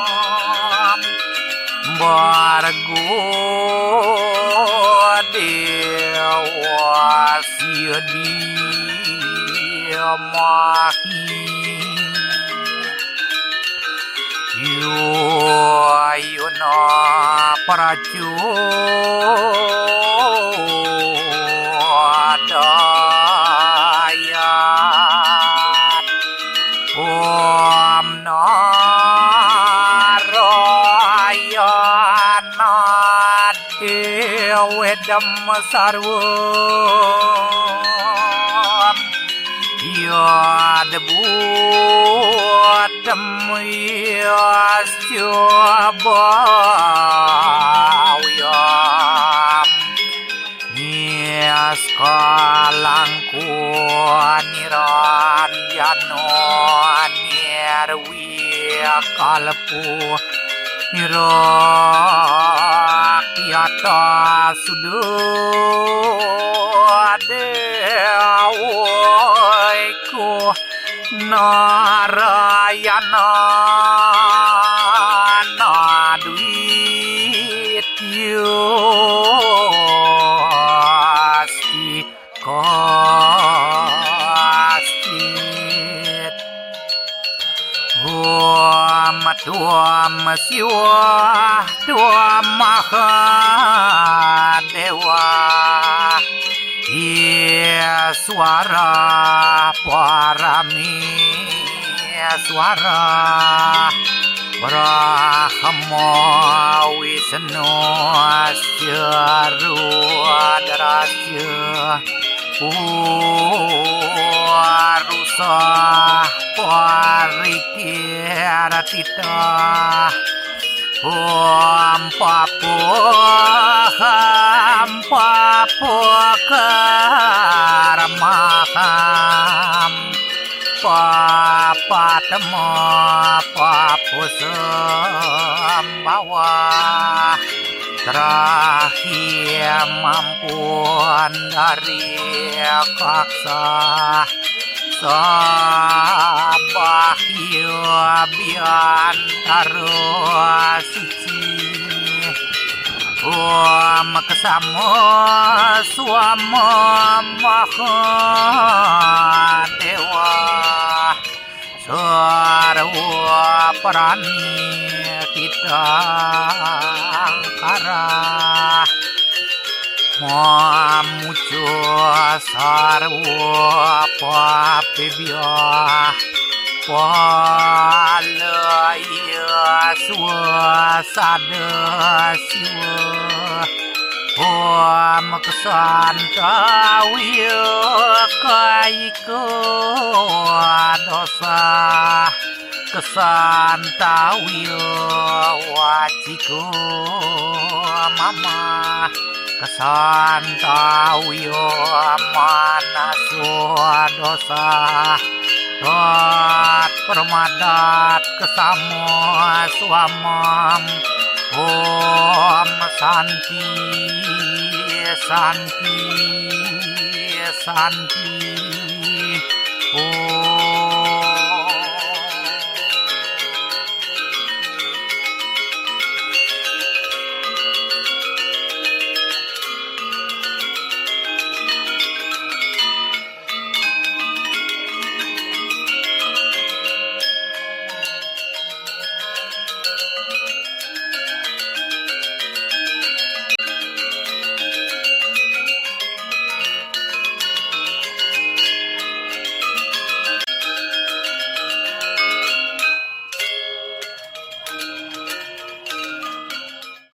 VARENYAM BHARGO DEVASYA DIMAHI Yuna Prachodayat Om Narayana Dewedam Sarva Yadbutam Yasyabhawyam Niskalangku Niranjano Nirwikalpu Nirakyata Sudadewaiku Narayana Nadwityo Asti Kastit Om Tuam Siwa Tuam Mahadewa Iswara Parami Iswara Brahma Wisnu Rudrasya Purusa Parikiratita Om PAPO'HAM PAPO'HAM Papatama Papusembahyangan terakhir mampuan dari kaksa sabahya biantara suci Om kesamo swama mahadewa sarwa prani kita angkara mamujo sarwa papibya palaya swasada siwa Om kesantawiya kaiko dosa kesantawiya waciko mama kesantawiya manaso dosa tot permadat kesamo swamam Om Santi Santi Santi